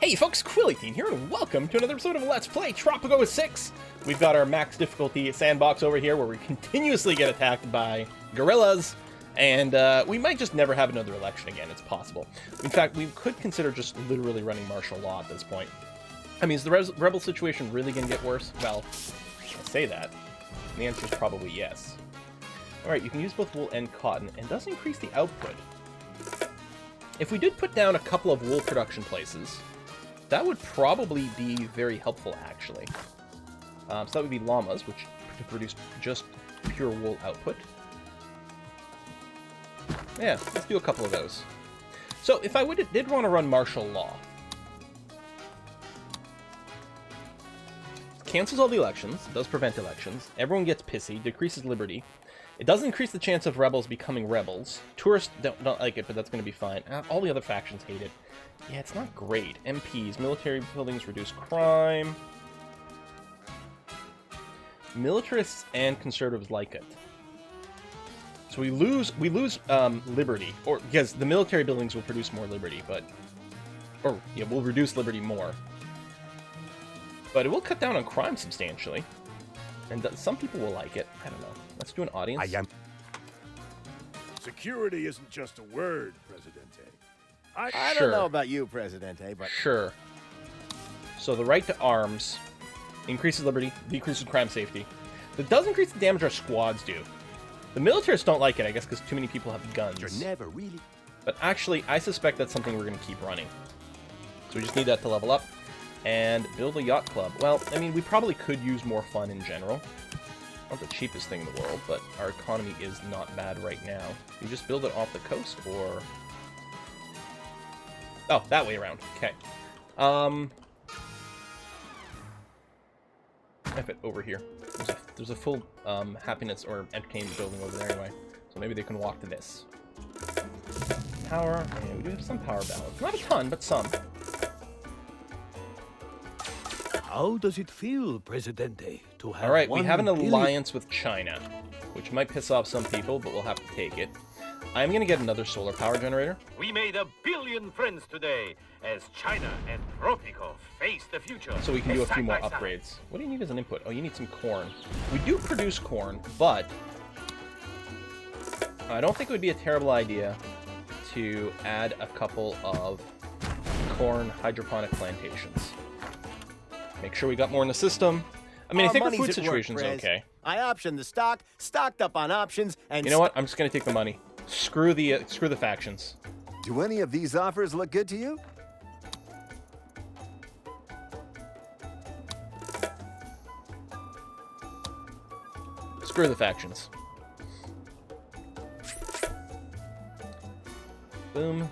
Hey folks, Quilly18 here, and welcome to another episode of Let's Play Tropico 6. We've got our max difficulty sandbox over here where we continuously get attacked by gorillas, and we might just never have another election again, it's possible. In fact, we could consider just literally running martial law at this point. I mean, is the rebel situation really going to get worse? Well, I say that. The answer is probably yes. Alright, you can use both wool and cotton, and does increase the output. If we did put down a couple of wool production places, that would probably be very helpful, actually. So that would be llamas, which to produce just pure wool output. Yeah, let's do a couple of those. So if I did want to run martial law, it cancels all the elections, it does prevent elections, everyone gets pissy, decreases liberty. It does increase the chance of rebels becoming rebels. Tourists don't like it, but that's going to be fine. All the other factions hate it. Yeah, it's not great. MPs, military buildings reduce crime. Militarists and conservatives like it. So we lose liberty, or because the military buildings will produce more liberty, we'll reduce liberty more. But it will cut down on crime substantially, and some people will like it. I don't know. Let's do an audience. Security isn't just a word, Presidente. I don't know about you, Presidente, but... Sure. So the right to arms increases liberty, decreases crime safety. It does increase the damage our squads do. The militarists don't like it, I guess, because too many people have guns. You're never really... But actually, I suspect that's something we're going to keep running. So we just need that to level up. And build a yacht club. Well, I mean, we probably could use more fun in general. Not the cheapest thing in the world, but our economy is not bad right now. You just build it off the coast, or... Oh, that way around. Okay. F it, over here. There's a full happiness or entertainment building over there anyway. So maybe they can walk to this. Power. Yeah, we do have some power balance. Not a ton, but some. How does it feel, Presidente, to have Alright, we have an 1 billion... alliance with China, which might piss off some people, but we'll have to take it. I'm going to get another solar power generator. We made 1 billion friends today as China and Tropico face the future. So we can do a few more upgrades. What do you need as an input? Oh, you need some corn. We do produce corn, but I don't think it would be a terrible idea to add a couple of corn hydroponic plantations. Make sure we got more in the system. I mean, I think our food situation's okay. I optioned the stock, stocked up on options, and... You know what? I'm just going to take the money. Screw the factions. Do any of these offers look good to you? Screw the factions. Boom.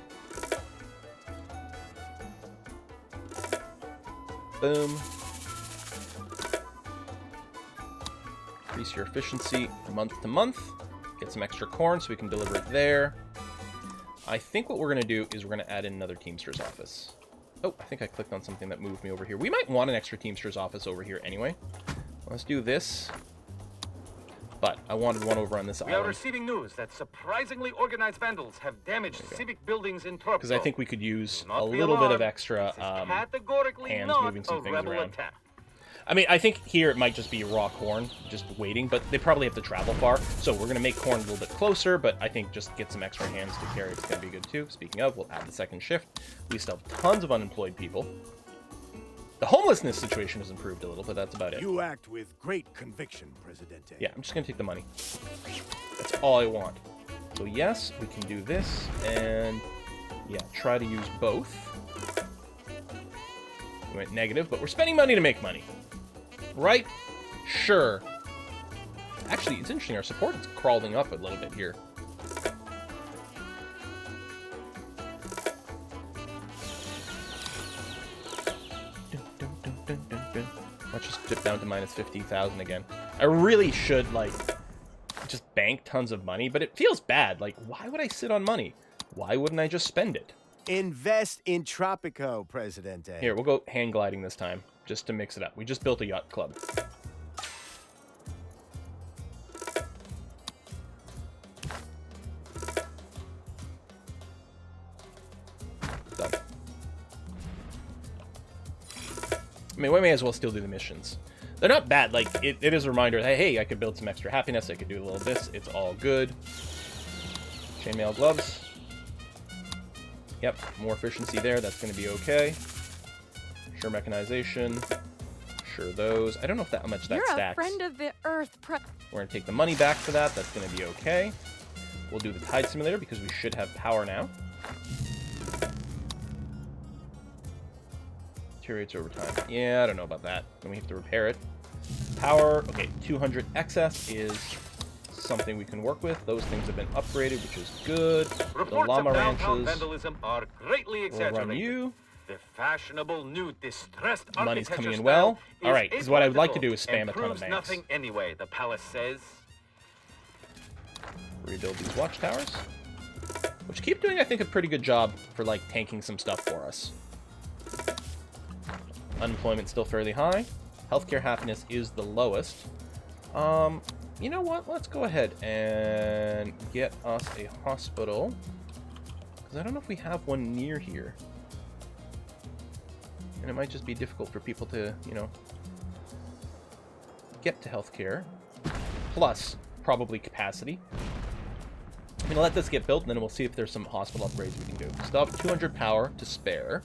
Boom. Increase your efficiency month to month. Get some extra corn so we can deliver it there. I think what we're going to do is we're going to add in another Teamster's office. Oh, I think I clicked on something that moved me over here. We might want an extra Teamster's office over here anyway. Let's do this. But I wanted one over on this island. We are receiving news that surprisingly organized vandals have damaged civic buildings in Tropico. Because I think we could use a little bit of extra hands moving some things around. Attack. I mean, I think here it might just be raw corn, just waiting, but they probably have to travel far, so we're going to make corn a little bit closer, but I think just get some extra hands to carry it's going to be good too. Speaking of, we'll add the second shift. We still have tons of unemployed people. The homelessness situation has improved a little, but that's about it. You act with great conviction, Presidente. Yeah, I'm just going to take the money. That's all I want. So yes, we can do this, and yeah, try to use both. We went negative, but we're spending money to make money. Right? Sure. Actually, it's interesting. Our support is crawling up a little bit here. Let's just dip down to minus 50,000 again. I really should, like, just bank tons of money, but it feels bad. Like, why would I sit on money? Why wouldn't I just spend it? Invest in Tropico, Presidente. Here, we'll go hang gliding this time, just to mix it up. We just built a yacht club. I mean, we may as well still do the missions. They're not bad. Like, it is a reminder that, hey, I could build some extra happiness. I could do a little this. It's all good. Chainmail gloves. Yep, more efficiency there. That's going to be okay. Sure mechanization. Sure those. I don't know if that much that You're stacks. a friend of the Earth. We're going to take the money back for that. That's going to be okay. We'll do the tide simulator because we should have power now. Deteriorates over time. Yeah, I don't know about that. Then we have to repair it. Power. Okay, 200 excess is something we can work with. Those things have been upgraded, which is good. Reports The llama of downtown ranches. vandalism are greatly We'll exaggerated. run you. The fashionable new distressed Money's architecture coming in style well. is All right, 'cause what I would like to do is spam and a ton of proves banks. nothing anyway, the palace says. Rebuild these watchtowers, which keep doing, I think, a pretty good job for like tanking some stuff for us. Unemployment's still fairly high. Healthcare happiness is the lowest. You know what? Let's go ahead and get us a hospital, because I don't know if we have one near here, and it might just be difficult for people to, you know, get to healthcare. Plus, probably capacity. I'm gonna let this get built, and then we'll see if there's some hospital upgrades we can do. Still have 200 power to spare.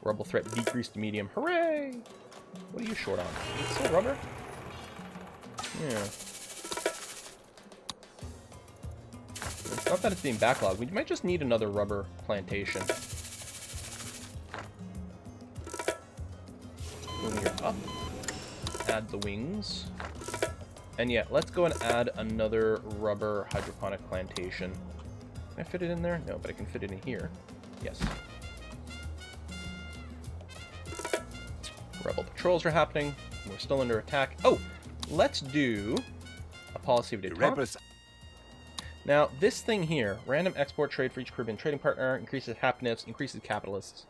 Rubble threat decreased to medium. Hooray! What are you short on? Is it still rubber? Yeah. It's not that it's being backlogged. We might just need another rubber plantation. Moving it up. Add the wings. And yeah, let's go and add another rubber hydroponic plantation. Can I fit it in there? No, but I can fit it in here. Yes. Rebel patrols are happening. We're still under attack. Oh, let's do a policy of detente. Now, this thing here, random export trade for each Caribbean trading partner, increases happiness, increases capitalists.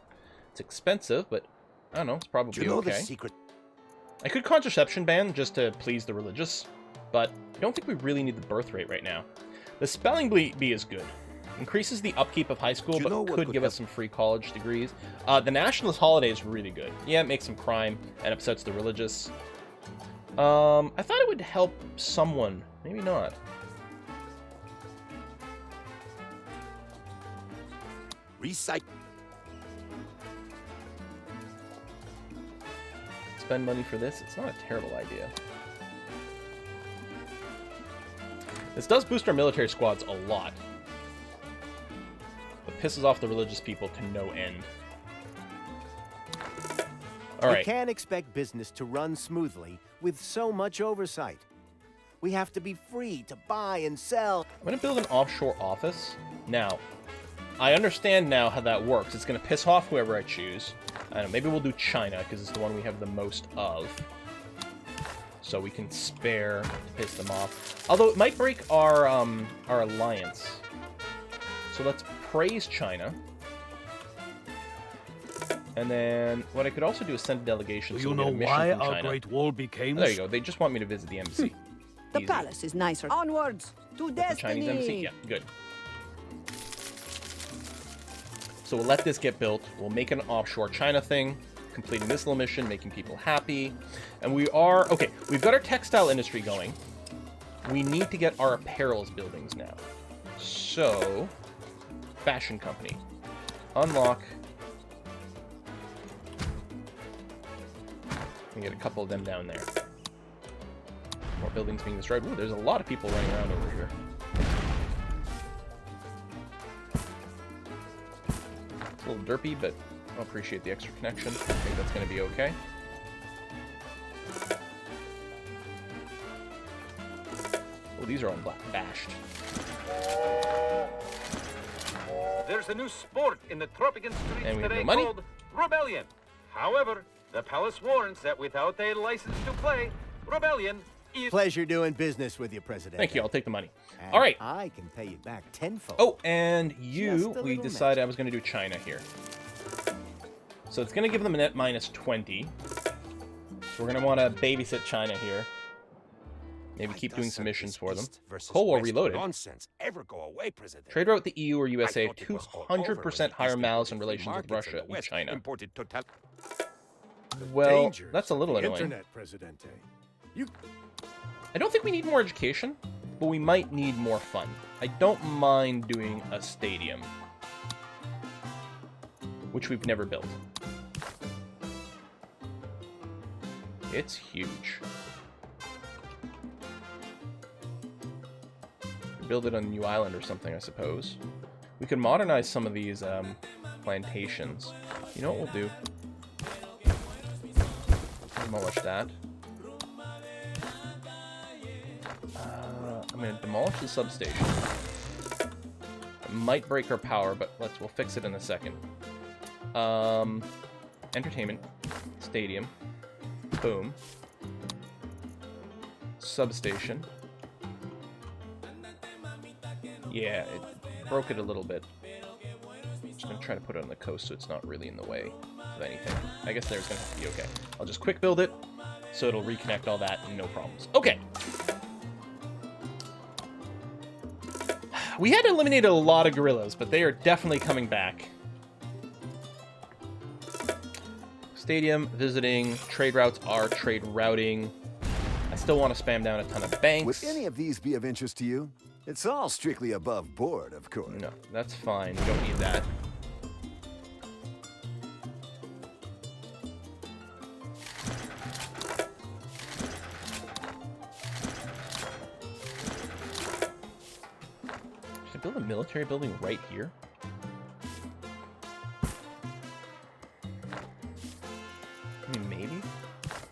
It's expensive, but I don't know, it's probably Do you know okay. the secret? I could contraception ban just to please the religious, but I don't think we really need the birth rate right now. The spelling bee is good. Increases the upkeep of high school, but could give us some free college degrees. The nationalist holiday is really good. Yeah, it makes some crime and upsets the religious. I thought it would help someone. Maybe not. Recycle. Spend money for this. It's not a terrible idea. This does boost our military squads a lot. But pisses off the religious people to no end. All right. We can't expect business to run smoothly with so much oversight. We have to be free to buy and sell. I'm going to build an offshore office. Now, I understand now how that works. It's going to piss off whoever I choose. I don't know, maybe we'll do China, because it's the one we have the most of. So we can spare to piss them off. Although it might break our alliance. So let's praise China. And then what I could also do is send a delegation. Do so you we'll know get a mission why from our China. Great Wall became... Oh, there you go. They just want me to visit the embassy. The Easy. palace is nicer. Onwards to The Chinese embassy? destiny. Yeah, good. So we'll let this get built. We'll make an offshore China thing, completing this little mission, making people happy. And we are... Okay, we've got our textile industry going. We need to get our apparels buildings now. So, fashion company. Unlock. We get a couple of them down there. More buildings being destroyed. Ooh, there's a lot of people running around over here. It's a little derpy, but I appreciate the extra connection. I think that's going to be okay. Oh, these are all bashed. There's a new sport in the Tropican streets And we have today no money? called rebellion. However, the palace warns that without a license to play, rebellion is... Pleasure doing business with you, President. Thank you. I'll take the money. And All right. I can pay you back tenfold. Oh, and Just you, a we little decided I was going to do China here. So it's going to give them a net minus 20. So we're going to want to babysit China here. Maybe keep doing some missions for them. Cold War Reloaded. Nonsense ever go away, President. Trade route with the EU or USA, I thought it was all over 200% when higher Eastern malice in free relations with markets in Russia the and West China. imported Well, Dangers that's a little of the annoying. Internet, Presidente. You I don't think we need more education, but we might need more fun. I don't mind doing a stadium, which we've never built. It's huge. Build it on a new island or something, I suppose. We could modernize some of these plantations. You know what we'll do? Demolish that. I'm going to demolish the substation. It might break our power, but we'll fix it in a second. Entertainment. Stadium. Boom. Substation. Yeah, it broke it a little bit. Just gonna try to put it on the coast so it's not really in the way of anything. I guess there's gonna have to be okay. I'll just quick build it so it'll reconnect all that and no problems. Okay. We had eliminated a lot of gorillas, but they are definitely coming back. Stadium, visiting, trade routes are trade routing. I still want to spam down a ton of banks. Would any of these be of interest to you? It's all strictly above board, of course. No, that's fine. We don't need that. Should I build a military building right here? I mean, maybe?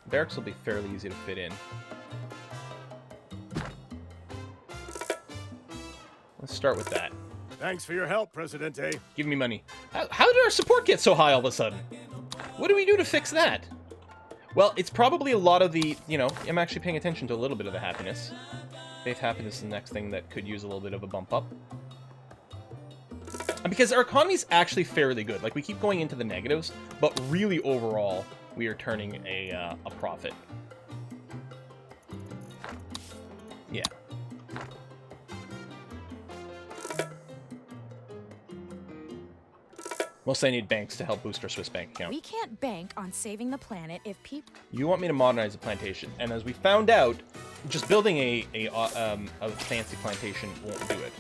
Barracks will be fairly easy to fit in. Let's start with that. Thanks for your help, Presidente. Give me money. How did our support get so high all of a sudden? What do we do to fix that? Well, it's probably a lot of the, you know, I'm actually paying attention to a little bit of the happiness. Faith happiness is the next thing that could use a little bit of a bump up. And because our economy's actually fairly good. Like, we keep going into the negatives, but really overall, we are turning a profit. Yeah. Mostly I need banks to help boost our Swiss bank account. We can't bank on saving the planet if people... You want me to modernize a plantation, and as we found out, just building a fancy plantation won't do it.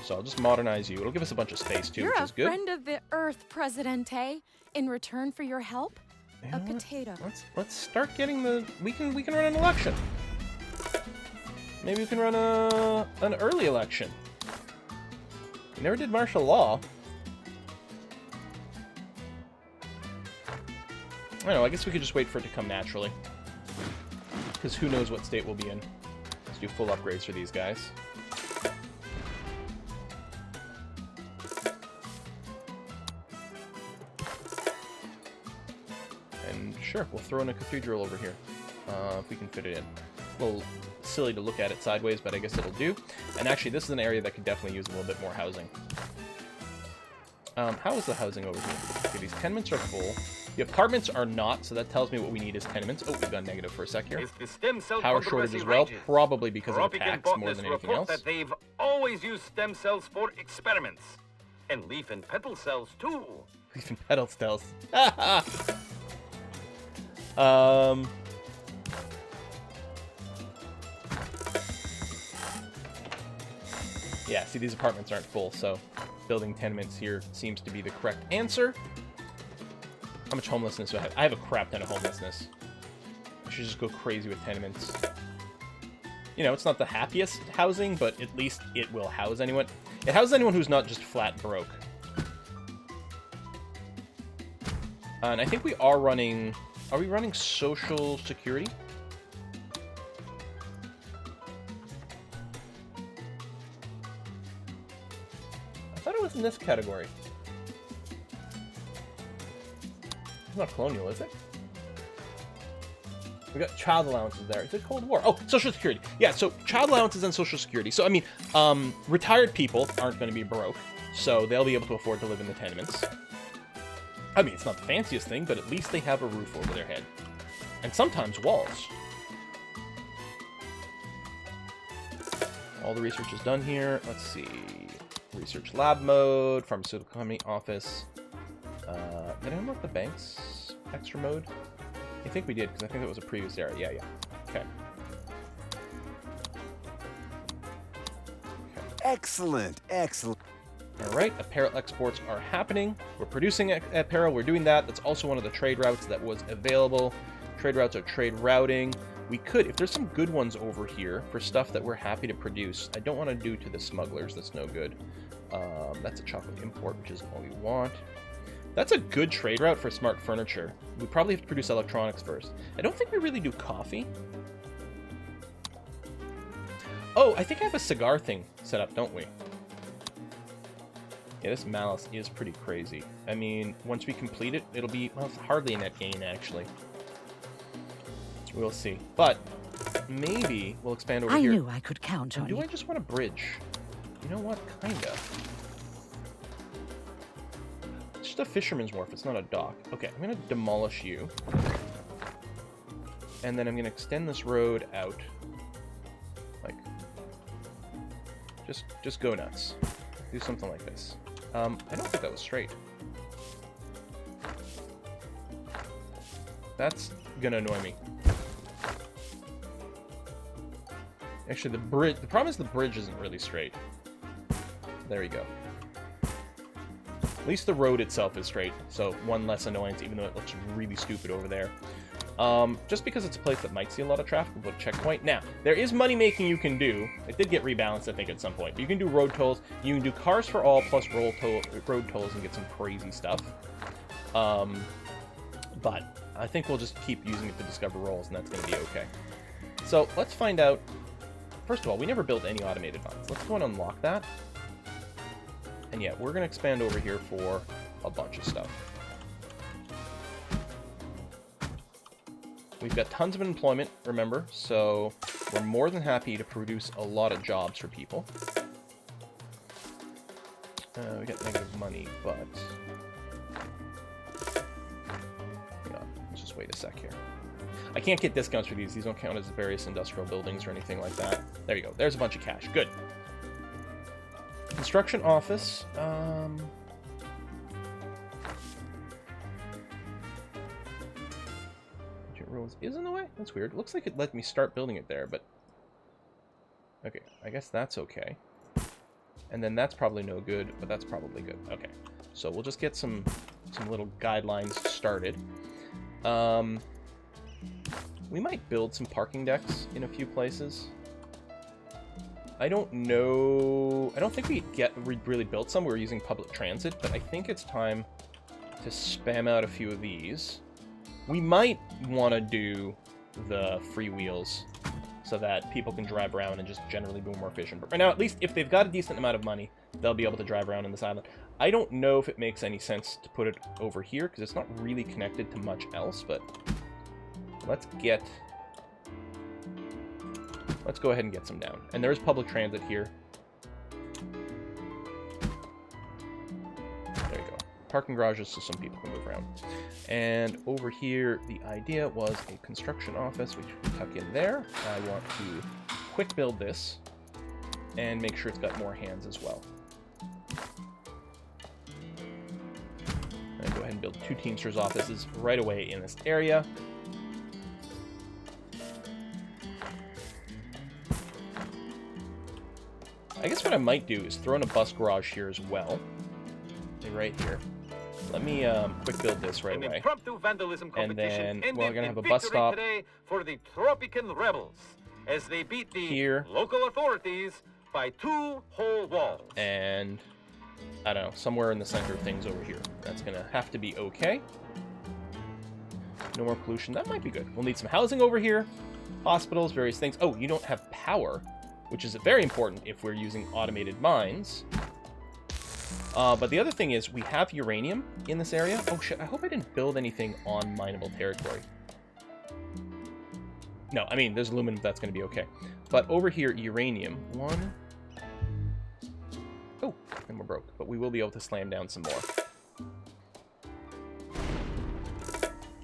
So I'll just modernize you. It'll give us a bunch of space too, You're which is good. a friend of the Earth, Presidente. In return for your help, You a know what? potato. Let's start getting the. We can run an election. Maybe we can run an early election. We never did martial law. I don't know, I guess we could just wait for it to come naturally. Because who knows what state we'll be in. Let's do full upgrades for these guys. And sure, we'll throw in a cathedral over here. If we can fit it in. A little silly to look at it sideways, but I guess it'll do. And actually, this is an area that could definitely use a little bit more housing. How is the housing over here? Okay, these tenements are full. The apartments are not, so that tells me what we need is tenements. Oh, we've gone negative for a sec here. Is the stem cell Power shortage as well, probably because of Tropico attacks more than anything else. that they've always used stem cells for experiments. And leaf and petal cells, too. Leaf and petal cells. Yeah, see, these apartments aren't full, so building tenements here seems to be the correct answer. How much homelessness do I have? I have a crap ton of homelessness. I should just go crazy with tenements. You know, it's not the happiest housing, but at least it will house anyone. It houses anyone who's not just flat broke. And I think we are running... Are we running social security? I thought it was in this category. It's not colonial, is it? We got child allowances there. Is it Cold War? Oh, Social Security. Yeah, so child allowances and Social Security. So, I mean, retired people aren't going to be broke, so they'll be able to afford to live in the tenements. I mean, it's not the fanciest thing, but at least they have a roof over their head. And sometimes walls. All the research is done here. Let's see. Research lab mode, pharmaceutical company office. Did I unlock the banks? extra mode? I think we did, because I think that was a previous era. Yeah, yeah. Okay. Excellent, excellent. All right, apparel exports are happening. We're producing apparel. We're doing that. That's also one of the trade routes that was available. Trade routes are trade routing. We could, if there's some good ones over here for stuff that we're happy to produce. I don't want to do to the smugglers. That's no good. That's a chocolate import, which isn't what we want. That's a good trade route for smart furniture. We probably have to produce electronics first. I don't think we really do coffee. Oh, I think I have a cigar thing set up, don't we? Yeah, this malice is pretty crazy. I mean, once we complete it, it'll be, well, it's hardly a net gain, actually. We'll see. But maybe we'll expand over here. I knew I could count on you. Do I just want a bridge? You know what? Kinda. It's just a fisherman's wharf. It's not a dock. Okay, I'm gonna demolish you. And then I'm gonna extend this road out. Like, just go nuts. Do something like this. I don't think that was straight. That's gonna annoy me. Actually, the problem is the bridge isn't really straight. There you go. At least the road itself is straight, so one less annoyance, even though it looks really stupid over there. Just because it's a place that might see a lot of traffic, we'll put a checkpoint. Now, there is money making you can do. It did get rebalanced, I think, at some point. But you can do road tolls. You can do cars for all plus road tolls and get some crazy stuff. But I think we'll just keep using it to discover roles, and that's going to be okay. So let's find out. First of all, we never built any automated mines. Let's go and unlock that. And yeah, we're going to expand over here for a bunch of stuff. We've got tons of employment, remember, so we're more than happy to produce a lot of jobs for people. We got negative money, but... Hang on, let's just wait a sec here. I can't get discounts for these. These don't count as various industrial buildings or anything like that. There you go. There's a bunch of cash. Good. Construction office. Rules is in the way? That's weird. It looks like it let me start building it there, but... Okay, I guess that's okay. And then that's probably no good, but that's probably good. Okay, so we'll just get some little guidelines started. We might build some parking decks in a few places. I don't know... I don't think we really built some. We were using public transit, but I think it's time to spam out a few of these. We might want to do the free wheels so that people can drive around and just generally be more efficient. But right now, at least if they've got a decent amount of money, they'll be able to drive around in this island. I don't know if it makes any sense to put it over here because it's not really connected to much else, but let's go ahead and get some down. And there's public transit here. There you go. Parking garages so some people can move around. And over here, the idea was a construction office, which we tuck in there. I want to quick build this and make sure it's got more hands as well. And go ahead and build 2 Teamsters offices right away in this area. I guess what I might do is throw in a bus garage here as well. Right here. Let me quick build this right away. And then we're going to have a bus stop today for the Tropican rebels as they beat the here. Local authorities by 2 whole walls. And I don't know, somewhere in the center of things over here. That's going to have to be okay. No more pollution. That might be good. We'll need some housing over here. Hospitals, various things. Oh, you don't have power, which is very important if we're using automated mines. But the other thing is we have uranium in this area. Oh shit, I hope I didn't build anything on mineable territory. No, I mean, there's aluminum, that's going to be okay. But over here, uranium. 1. Oh, and we're broke. But we will be able to slam down some more.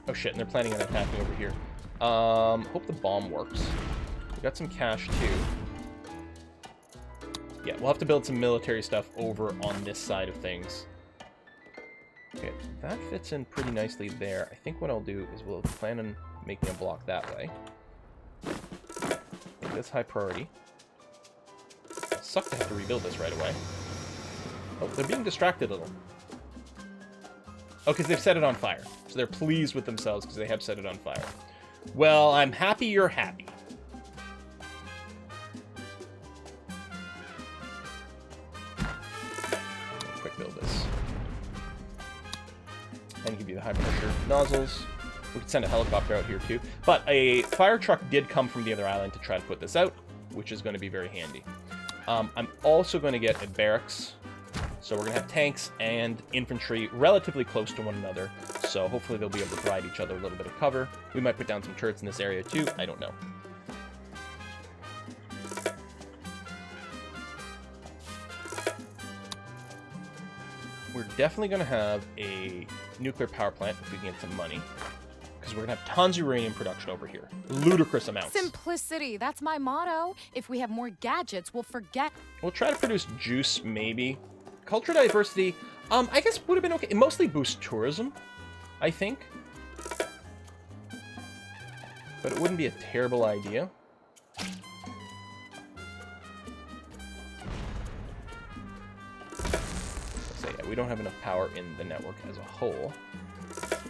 Oh shit, and they're planning on attacking over here. Hope the bomb works. We got some cash too. Yeah, we'll have to build some military stuff over on this side of things. Okay, that fits in pretty nicely there. I think what I'll do is we'll plan on making a block that way. Make this high priority. It'll suck to have to rebuild this right away. Oh, they're being distracted a little. Oh, because they've set it on fire. So they're pleased with themselves because they have set it on fire. Well, I'm happy you're happy. Quick build this. And give you the high pressure nozzles. We could send a helicopter out here too. But a fire truck did come from the other island to try to put this out, which is going to be very handy. I'm also going to get a barracks. So we're going to have tanks and infantry relatively close to one another. So hopefully they'll be able to provide each other a little bit of cover. We might put down some turrets in this area too. I don't know. We're definitely going to have a nuclear power plant if we can get some money. Because we're going to have tons of uranium production over here. Ludicrous amounts. Simplicity, that's my motto. If we have more gadgets, we'll forget. We'll try to produce juice, maybe. Culture diversity, I guess would have been okay. It mostly boosts tourism, I think. But it wouldn't be a terrible idea. So yeah, we don't have enough power in the network as a whole.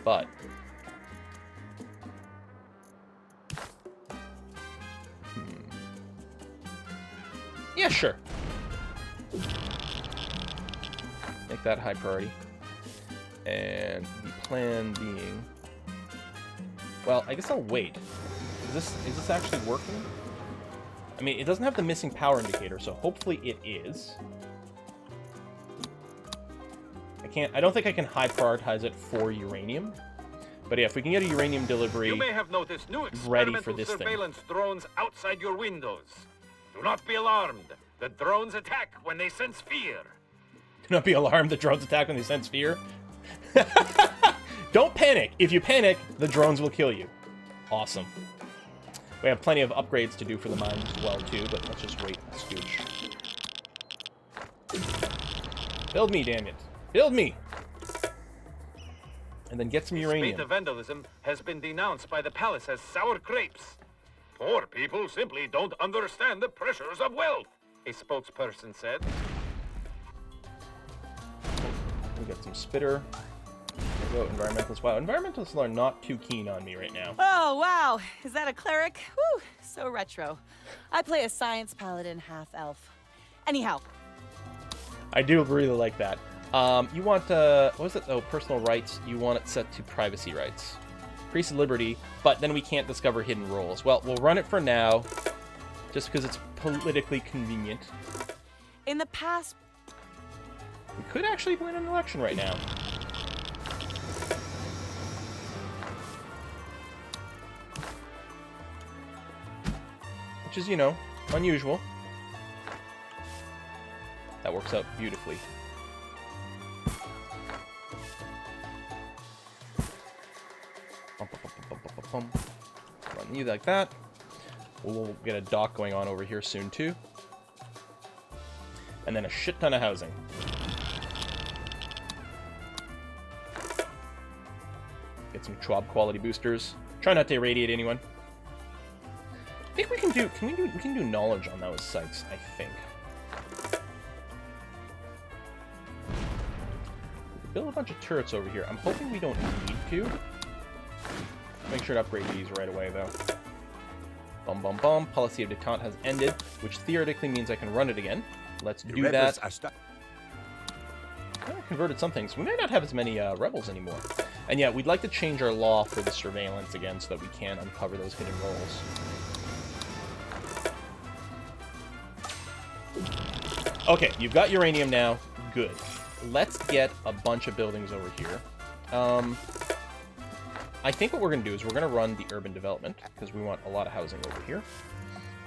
But yeah, sure. Make that high priority. And the plan being... Well, I guess I'll wait. Is this actually working? I mean, it doesn't have the missing power indicator, so hopefully it is. I don't think I can high prioritize it for uranium. But yeah, if we can get a uranium delivery You may have noticed new ready for experimental this thing. surveillance drones outside your windows. Do not be alarmed. The drones attack when they sense fear. Do not be alarmed, the drones attack when they sense fear. Don't panic. If you panic, the drones will kill you. Awesome. We have plenty of upgrades to do for the mines as well, too, but let's just wait a scooch. Build me, damn it. Build me! And then get some uranium. Spate of vandalism has been denounced by the palace as sour grapes. Poor people simply don't understand the pressures of wealth, a spokesperson said. We got some spitter. There we go, environmentalists. Wow, environmentalists are not too keen on me right now. Oh, wow. Is that a cleric? Whew, so retro. I play a science paladin half-elf. Anyhow. I do really like that. You want, what was it? Oh, personal rights. You want it set to privacy rights. Increase liberty, but then we can't discover hidden roles. Well, we'll run it for now, just because it's politically convenient. In the past... We could actually win an election right now. Which is, you know, unusual. That works out beautifully. Run you like that. We'll get a dock going on over here soon, too. And then a shit ton of housing. Get some Schwab quality boosters. Try not to irradiate anyone. I think we can do. We can do knowledge on those sites. I think. We can build a bunch of turrets over here. I'm hoping we don't need to. Make sure to upgrade these right away, though. Bum bum bum. Policy of detente has ended, which theoretically means I can run it again. Let's do that. I converted some things. We may not have as many rebels anymore. And yeah, we'd like to change our law for the surveillance again so that we can uncover those hidden roles. Okay, you've got uranium now. Good. Let's get a bunch of buildings over here. I think what we're going to do is we're going to run the urban development because we want a lot of housing over here.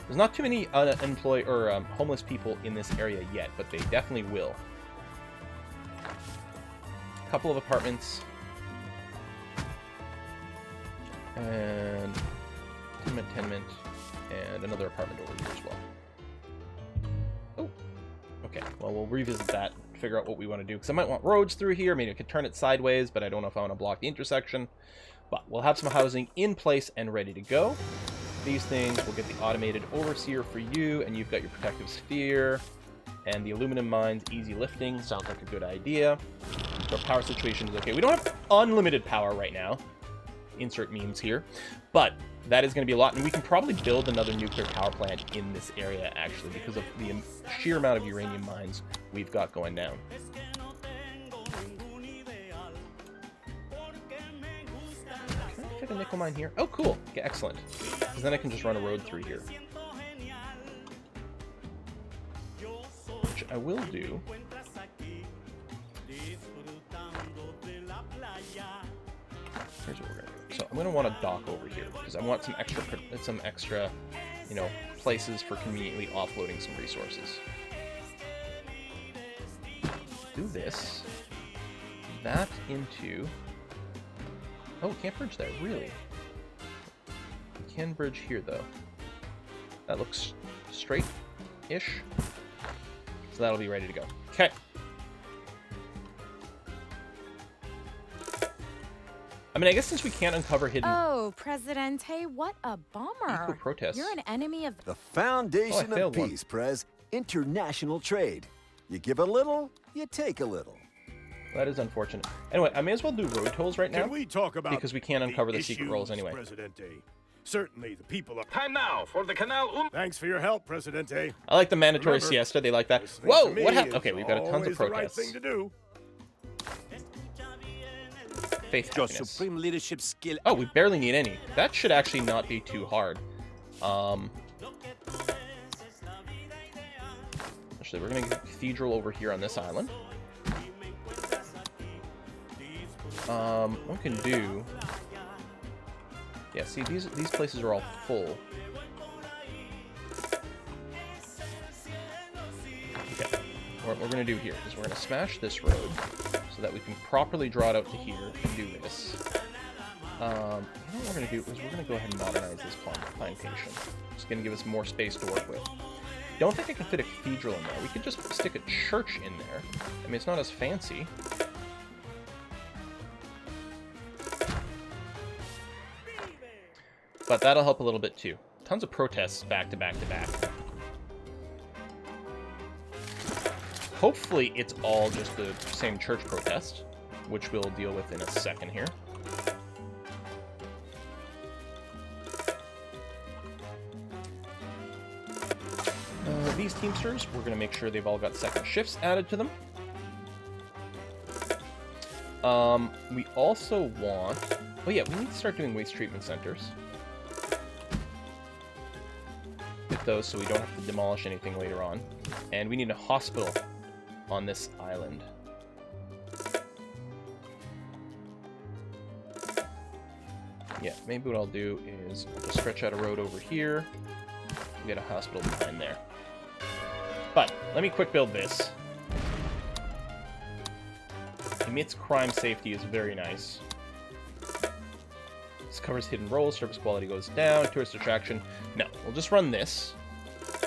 There's not too many unemployed or homeless people in this area yet, but they definitely will. A couple of apartments. And tenement, and another apartment over here as well. Oh, okay. Well, we'll revisit that figure out what we want to do. Because I might want roads through here. Maybe I could turn it sideways, but I don't know if I want to block the intersection. But we'll have some housing in place and ready to go. These things, we'll get the automated overseer for you, and you've got your protective sphere. And the aluminum mines, easy lifting. Sounds like a good idea. Our power situation is okay. We don't have unlimited power right now. Insert memes here. But that is going to be a lot. And we can probably build another nuclear power plant in this area, actually, because of the sheer amount of uranium mines we've got going down. Can I fit a nickel mine here? Oh, cool. Okay, excellent. Because then I can just run a road through here. Which I will do. Here's what we're gonna do. So I'm gonna want a dock over here because I want some extra, you know, places for conveniently offloading some resources. Do this. That into. Oh, we can't bridge there, really. We can bridge here though. That looks straight-ish. So that'll be ready to go. Okay. I mean, I guess since we can't uncover hidden... Oh, Presidente, what a bummer. Equal protests. You're an enemy of... The foundation of one. peace, Prez. International trade. You give a little, you take a little. That is unfortunate. Anyway, I may as well do road tolls right now. Can we talk about because we can't uncover the issues, secret rolls anyway. Presidente? Certainly, the people are... Time now for the Canal Thanks for your help, Presidente. I like the mandatory Remember, siesta. They like that. listening Whoa! to me What happened? is Okay, we've got tons of always the right protests. thing to do. Faith Your happiness. supreme leadership skill. Oh, we barely need any. That should actually not be too hard. Actually, we're going to get a cathedral over here on this island. What we can do... Yeah, see, these places are all full. Okay. What we're going to do here is we're going to smash this road so that we can properly draw it out to here and do this. You know what we're going to do is we're going to go ahead and modernize this plantation. It's going to give us more space to work with. Don't think I can fit a cathedral in there. We could just stick a church in there. I mean, it's not as fancy. But that'll help a little bit too. Tons of protests back to back to back. Hopefully it's all just the same church protest, which we'll deal with in a second here. These Teamsters, we're going to make sure they've all got second shifts added to them. We also want... Oh yeah, we need to start doing waste treatment centers. Get those so we don't have to demolish anything later on. And we need a hospital on this island. Yeah, maybe what I'll do is I'll just stretch out a road over here. We'll get a hospital behind there. But let me quick build this. Emits crime safety is very nice. This covers hidden roles, service quality goes down, tourist attraction. No, we'll just run this.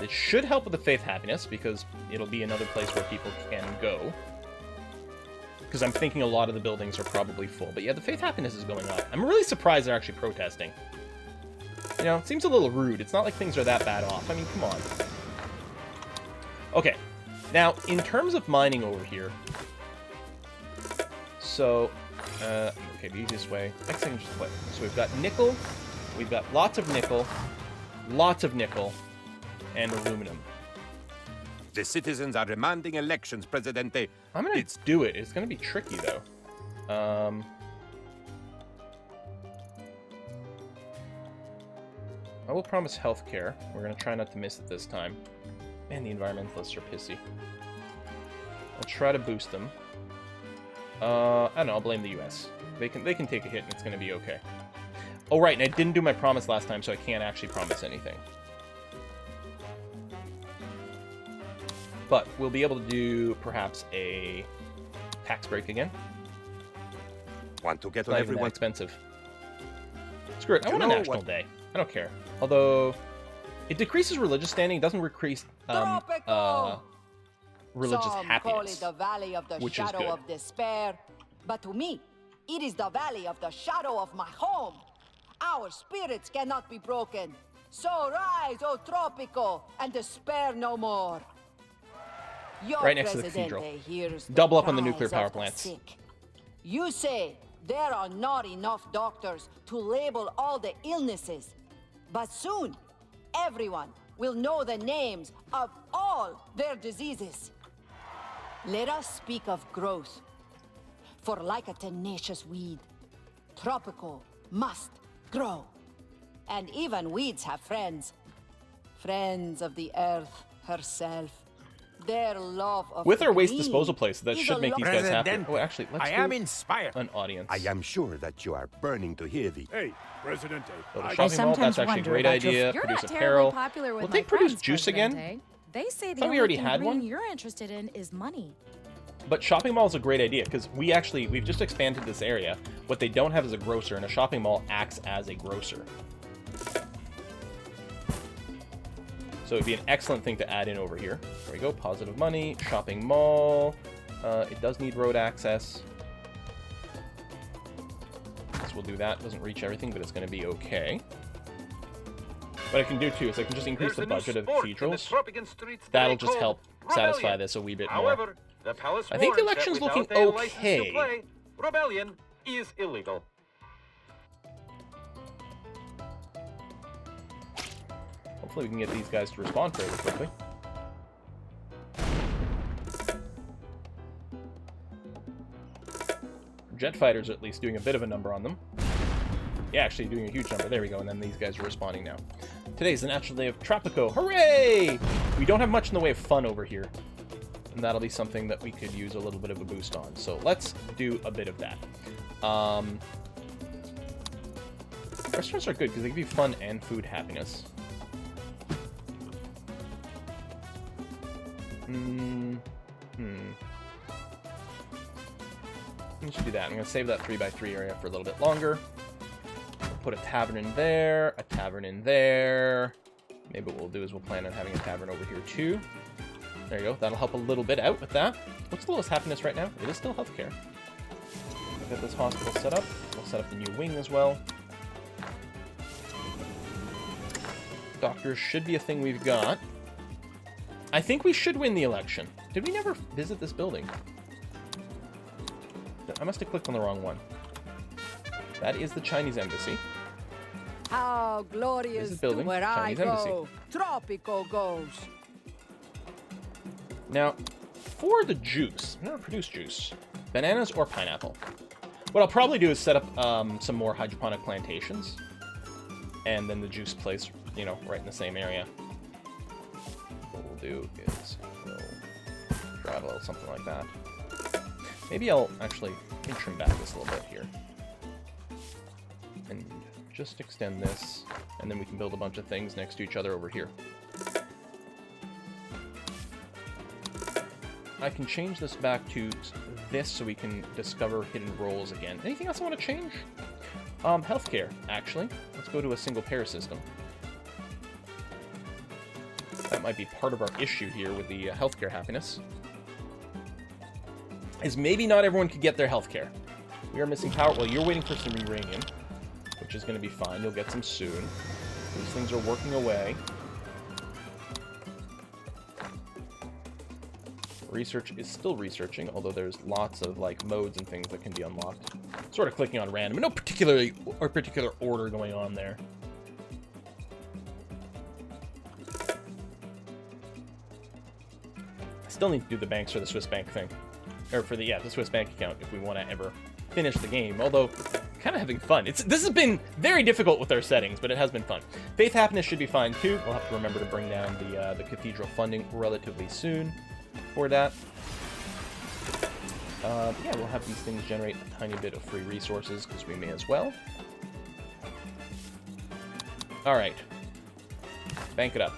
It should help with the faith happiness because it'll be another place where people can go. Because I'm thinking a lot of the buildings are probably full. But yeah, the faith happiness is going up. I'm really surprised they're actually protesting. You know, it seems a little rude. It's not like things are that bad off. I mean, come on. Okay, now, in terms of mining over here, so, okay, the easiest way, next thing, just click. So we've got nickel, we've got lots of nickel, and aluminum. The citizens are demanding elections, Presidente. I'm gonna do it. It's gonna be tricky, though. I will promise healthcare. We're gonna try not to miss it this time. Man, the environmentalists are pissy. I'll try to boost them. I don't know, I'll blame the US. They can take a hit and it's gonna be okay. Oh right, and I didn't do my promise last time, so I can't actually promise anything. But we'll be able to do perhaps a tax break again. Want to get It's on not even that everyone? expensive. Screw it, I You want a know national what- day. I don't care. Although, it decreases religious standing, it doesn't decrease, Tropico! religious Some happiness, call it the valley of the which is shadow good. of despair, but to me, it is the valley of the shadow of my home. Our spirits cannot be broken. So rise, O Tropico, and despair no more. Your Right next to the Presidente cathedral. hears Double up on the nuclear cries power of the plants. sick. You say there are not enough doctors to label all the illnesses, but soon everyone will know the names of all their diseases. Let us speak of growth. For like a tenacious weed, Tropico must grow. And even weeds have friends. Friends of the earth herself. Their love of With our waste green disposal place, that is should a make these love- guys happy. Presidente, Oh, actually, let's I do am inspired. an audience. I am sure that you are burning to hear the... Hey, Presidente. Build a I- shopping mall, sometimes that's actually a wonder great about your- idea. You're Produce not apparel. terribly popular with Will my they produce friends, juice again? Presidente. They say the Thought we only already thing had green one. you're interested in is money. But shopping mall is a great idea because we've just expanded this area. What they don't have is a grocer, and a shopping mall acts as a grocer. So it'd be an excellent thing to add in over here. There we go, positive money, shopping mall. It does need road access. So we'll do that. Doesn't reach everything, but it's going to be okay. What I can do too is I can just increase There's the a new budget of sport in the cathedrals. Tropican streets That'll today just help called satisfy Rebellion. this a wee bit more. However, the palace I think the warns that election's looking without a license to okay. play, rebellion is illegal. Hopefully we can get these guys to respond fairly quickly. Jet fighters are at least doing a bit of a number on them. Yeah, actually doing a huge number. There we go, and then these guys are responding now. Today's the National Day of Tropico. Hooray! We don't have much in the way of fun over here. And that'll be something that we could use a little bit of a boost on. So let's do a bit of that. Restaurants are good because they give you fun and food happiness. We should do that. I'm going to save that 3x3 area for a little bit longer. We'll put a tavern in there, a tavern in there. Maybe what we'll do is we'll plan on having a tavern over here too. There you go. That'll help a little bit out with that. What's the lowest happiness right now? It is still healthcare. Get this hospital set up. We'll set up the new wing as well. Doctors should be a thing we've got. I think we should win the election. Did we never visit this building? I must have clicked on the wrong one. That is the Chinese embassy. How glorious This is building, where I Chinese embassy. go. Tropico goes. Now, for the juice, I've never produced juice. Bananas or pineapple. What I'll probably do is set up some more hydroponic plantations. And then the juice place, you know, right in the same area. What we'll do is we'll drive a little something like that. Maybe I'll actually trim back this a little bit here. And just extend this, and then we can build a bunch of things next to each other over here. I can change this back to this so we can discover hidden roles again. Anything else I want to change? Healthcare, actually. Let's go to a single payer system. That might be part of our issue here with the healthcare happiness. Is maybe not everyone could get their healthcare. We are missing power. Well, you're waiting for some uranium, which is going to be fine. You'll get some soon. These things are working away. Research is still researching, although there's lots of like modes and things that can be unlocked. Sort of clicking on random, no particular order going on there. I still need to do the banks for the Swiss bank thing, or for the Swiss bank account if we want to ever finish the game. Although, kind of having fun. This has been very difficult with our settings, but it has been fun. Faith happiness should be fine too. We'll have to remember to bring down the cathedral funding relatively soon. For that. Yeah, we'll have these things generate a tiny bit of free resources, because we may as well. Alright. Bank it up.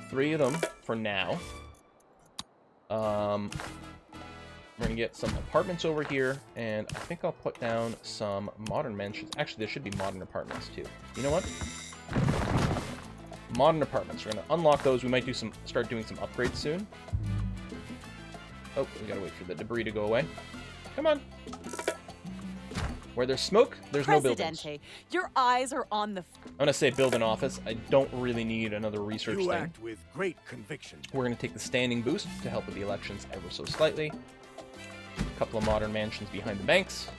3 of them for now. We're going to get some apartments over here, and I think I'll put down some modern mansions. Actually, there should be modern apartments, too. You know what? Modern apartments. We're going to unlock those. We might start doing some upgrades soon. Oh, we got to wait for the debris to go away. Come on. Where there's smoke, there's no buildings. Presidente, your eyes are on the... I'm going to say build an office. I don't really need another research You thing. act with great conviction. We're going to take the standing boost to help with the elections ever so slightly. A couple of modern mansions behind the banks.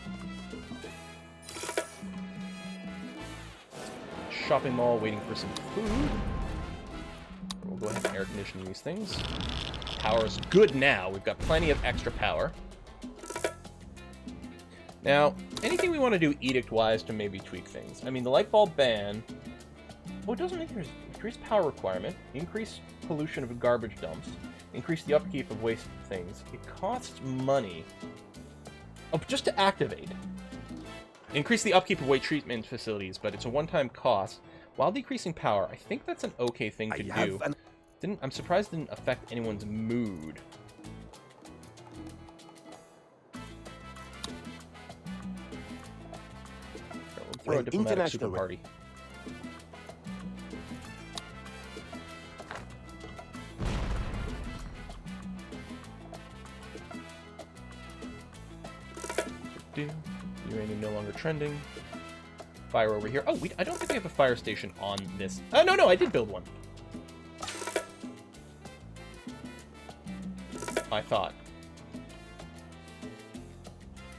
Shopping mall waiting for some food. We'll go ahead and air condition these things. Power is good now. We've got plenty of extra power. Now, anything we want to do edict-wise to maybe tweak things. I mean, the light bulb ban... Oh, it doesn't make there's increased power requirement, increase pollution of garbage dumps, increase the upkeep of waste things. It costs money. Oh, just to activate. Increase the upkeep of waste treatment facilities, but it's a one-time cost. While decreasing power, I think that's an okay thing to do. I'm surprised it didn't affect anyone's mood. Throw a diplomatic super party. Uranium no longer trending. Fire over here. Oh, I don't think we have a fire station on this. Oh, no, I did build one. I thought.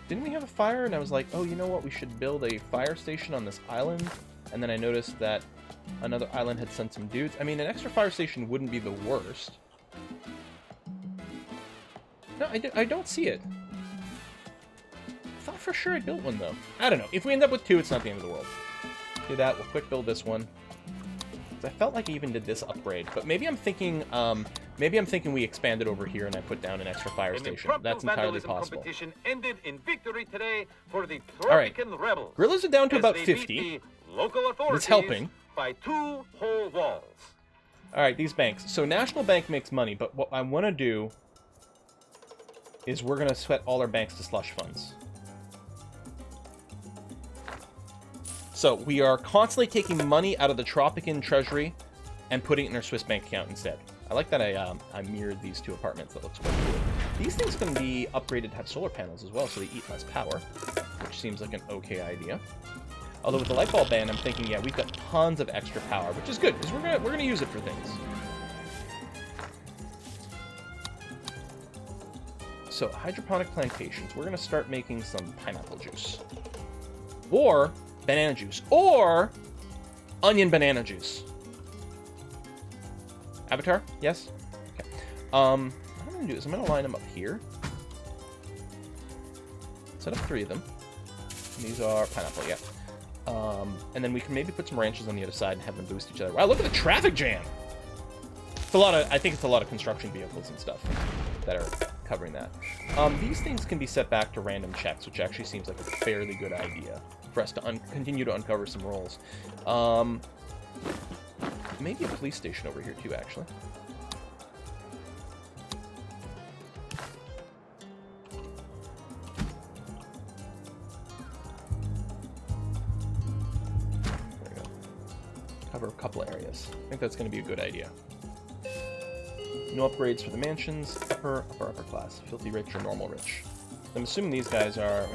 Didn't we have a fire? And I was like, oh, you know what? We should build a fire station on this island. And then I noticed that another island had sent some dudes. I mean, an extra fire station wouldn't be the worst. No, I don't see it. I thought for sure I built one, though. I don't know. If we end up with 2, it's not the end of the world. Do that. We'll quick build this one. I felt like I even did this upgrade. But maybe I'm thinking... Maybe I'm thinking we expanded over here and I put down an extra fire station. That's entirely possible. Competition ended in victory today for the Tropican rebels. Guerrillas are down to about as they 50. beat the local authorities It's helping. By 2 whole walls. Alright, these banks. So National Bank makes money, but what I want to do is we're going to sweat all our banks to slush funds. So we are constantly taking money out of the Tropican treasury and putting it in our Swiss bank account instead. I like that I mirrored these 2 apartments. That looks quite cool. These things can be upgraded to have solar panels as well, so they eat less power, which seems like an okay idea. Although with the light bulb ban, I'm thinking, yeah, we've got tons of extra power, which is good, because we're gonna use it for things. So, hydroponic plantations. We're gonna start making some pineapple juice. Or banana juice. Or onion banana juice. Avatar? Yes? Okay. What I'm going to do is I'm going to line them up here. Set up 3 of them. And these are pineapple, yeah. And then we can maybe put some ranches on the other side and have them boost each other. Wow, look at the traffic jam! It's a lot of, I think it's a lot of construction vehicles and stuff that are covering that. These things can be set back to random checks, which actually seems like a fairly good idea for us to continue to uncover some roles. Maybe a police station over here too, actually. There we go. Cover a couple of areas. I think that's going to be a good idea. No upgrades for the mansions. Upper class. Filthy rich or normal rich. I'm assuming these guys are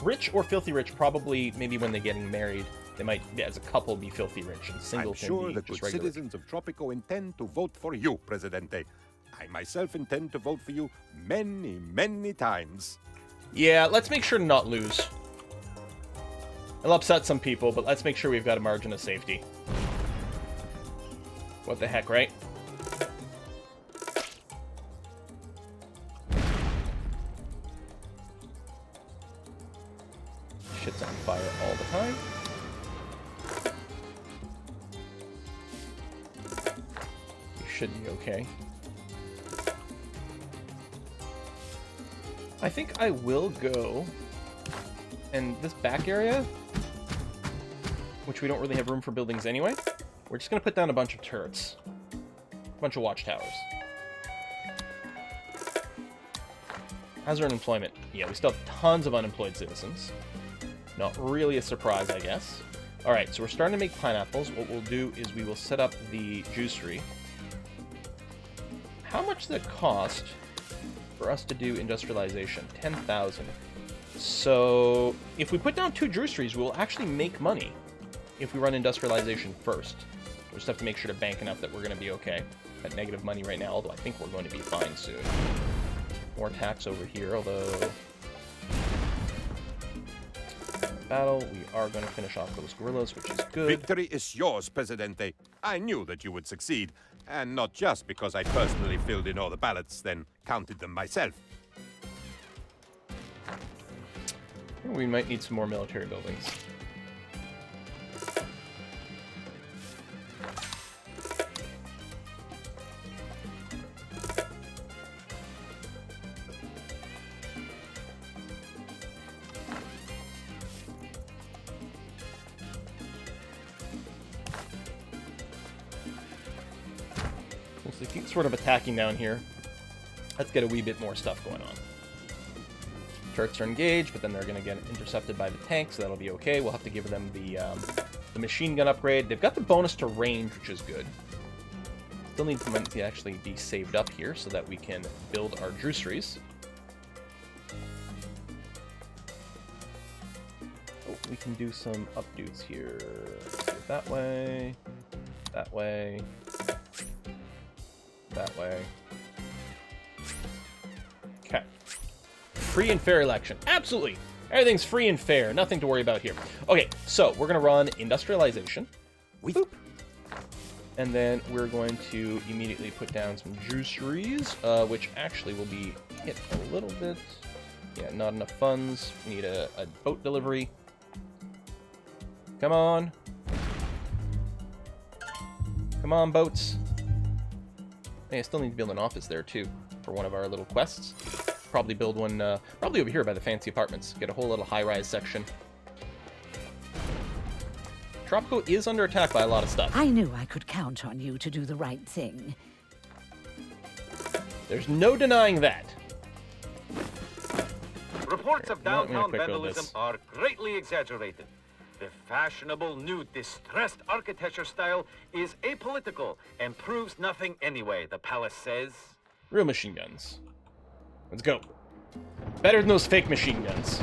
rich or filthy rich. Probably maybe when they're getting married. They might, as a couple, be filthy rich, and single I'm can sure be the just good regular. citizens of Tropico intend to vote for you, Presidente. I myself intend to vote for you many, many times. Yeah, let's make sure to not lose. It'll upset some people, but let's make sure we've got a margin of safety. What the heck, right? Shit's on fire all the time. Should be okay. I think I will go, and this back area, which we don't really have room for buildings anyway, we're just going to put down a bunch of turrets, a bunch of watchtowers. How's our unemployment? Yeah, we still have tons of unemployed citizens. Not really a surprise, I guess. Alright, so we're starting to make pineapples. What we'll do is we will set up the juicery. How much does it cost for us to do industrialization? 10,000. So if we put down 2 juiceries, we'll actually make money if we run industrialization first. We'll just have to make sure to bank enough that we're going to be okay. At negative money right now, although I think we're going to be fine soon. More tax over here, although... battle, we are going to finish off those guerrillas, which is good. Victory is yours, Presidente. I knew that you would succeed, and not just because I personally filled in all the ballots, then counted them myself. We might need some more military buildings. So they keep sort of attacking down here. Let's get a wee bit more stuff going on. Turks are engaged, but then they're going to get intercepted by the tanks, so that'll be okay. We'll have to give them the machine gun upgrade. They've got the bonus to range, which is good. Still need some money to actually be saved up here so that we can build our juiceries. Oh, we can do some updos here. Let's do it that way, that way, that way. Okay. Free and fair election. Absolutely. Everything's free and fair. Nothing to worry about here. Okay, so we're going to run industrialization. Boop. And then we're going to immediately put down some juiceries, which actually will be hit a little bit. Yeah, not enough funds. We need a boat delivery. Come on. Come on, boats. Hey, I still need to build an office there, too, for one of our little quests. Probably build one, probably over here by the fancy apartments. Get a whole little high-rise section. Tropico is under attack by a lot of stuff. I knew I could count on you to do the right thing. There's no denying that. Reports of downtown quick build vandalism this. are greatly exaggerated. The fashionable new distressed architecture style is apolitical and proves nothing anyway, the palace says. Real machine guns. Let's go. Better than those fake machine guns.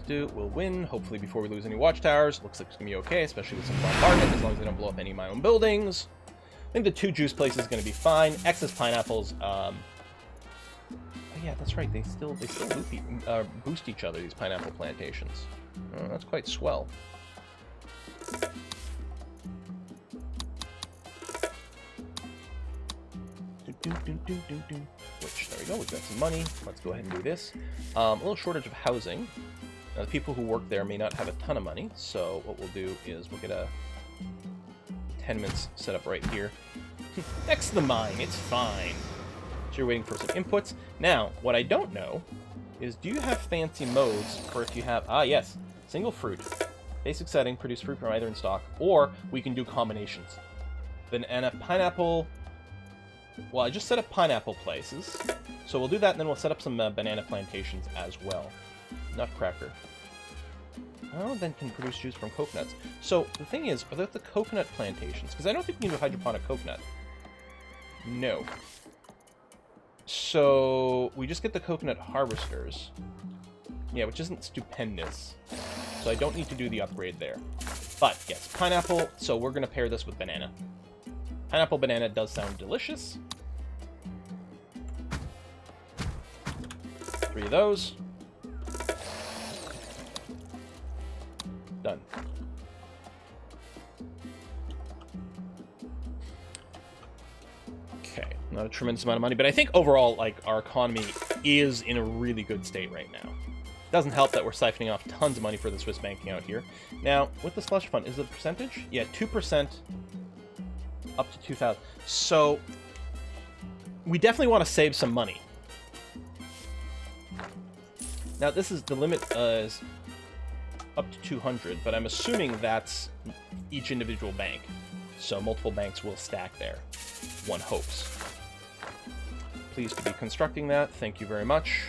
We'll win, hopefully before we lose any watchtowers. Looks like it's going to be okay, especially with some bombardment, as long as they don't blow up any of my own buildings. I think the 2 juice places is going to be fine. Excess pineapples, oh yeah, that's right, they still boost each other, these pineapple plantations. That's quite swell. Which, there we go, we've got some money. Let's go ahead and do this. A little shortage of housing. Now, the people who work there may not have a ton of money, so what we'll do is we'll get a tenements set up right here. Next to the mine, it's fine. So you're waiting for some inputs. Now, what I don't know is, do you have fancy modes for if you have... Ah, yes. Single fruit. Basic setting, produce fruit from either in stock, or we can do combinations. Banana, pineapple... Well, I just set up pineapple places, so we'll do that, and then we'll set up some banana plantations as well. Nutcracker. Oh, then can produce juice from coconuts. So, the thing is, are there the coconut plantations? Because I don't think we can do hydroponic coconut. No. So, we just get the coconut harvesters. Yeah, which isn't stupendous. So I don't need to do the upgrade there. But, yes, pineapple, so we're going to pair this with banana. Pineapple banana does sound delicious. 3 of those. Done. Okay, not a tremendous amount of money, but I think overall, like, our economy is in a really good state right now. Doesn't help that we're siphoning off tons of money for the Swiss banking out here. Now, with the slush fund, is the percentage? Yeah, 2% up to 2,000. So, we definitely want to save some money. Now, this is the limit is up to 200, but I'm assuming that's each individual bank. So multiple banks will stack there. One hopes. Pleased to be constructing that. Thank you very much.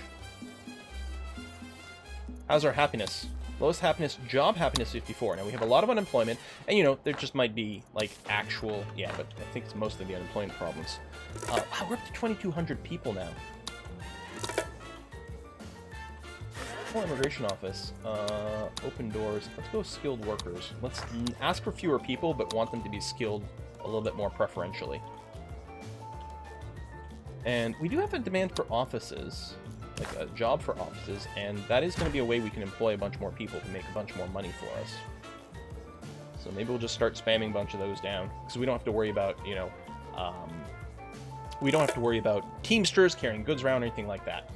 How's our happiness? Lowest happiness, job happiness 54. Now we have a lot of unemployment, and you know, there just might be like actual, yeah, but I think it's mostly the unemployment problems. Wow, we're up to 2,200 people now. Full immigration office, open doors. Let's go skilled workers. Let's ask for fewer people, but want them to be skilled a little bit more preferentially. And we do have a demand for offices, like a job for offices, and that is going to be a way we can employ a bunch more people to make a bunch more money for us. So maybe we'll just start spamming a bunch of those down, because we don't have to worry about, you know, we don't have to worry about Teamsters carrying goods around or anything like that.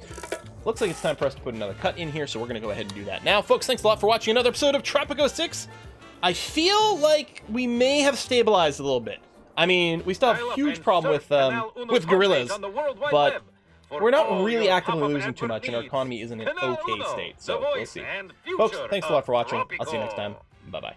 Looks like it's time for us to put another cut in here, so we're going to go ahead and do that. Now, folks, thanks a lot for watching another episode of Tropico 6. I feel like we may have stabilized a little bit. I mean, we still have a huge problem with gorillas, but we're not really actively losing too much, and our economy is in an okay state, so we'll see. Folks, thanks a lot for watching. I'll see you next time. Bye-bye.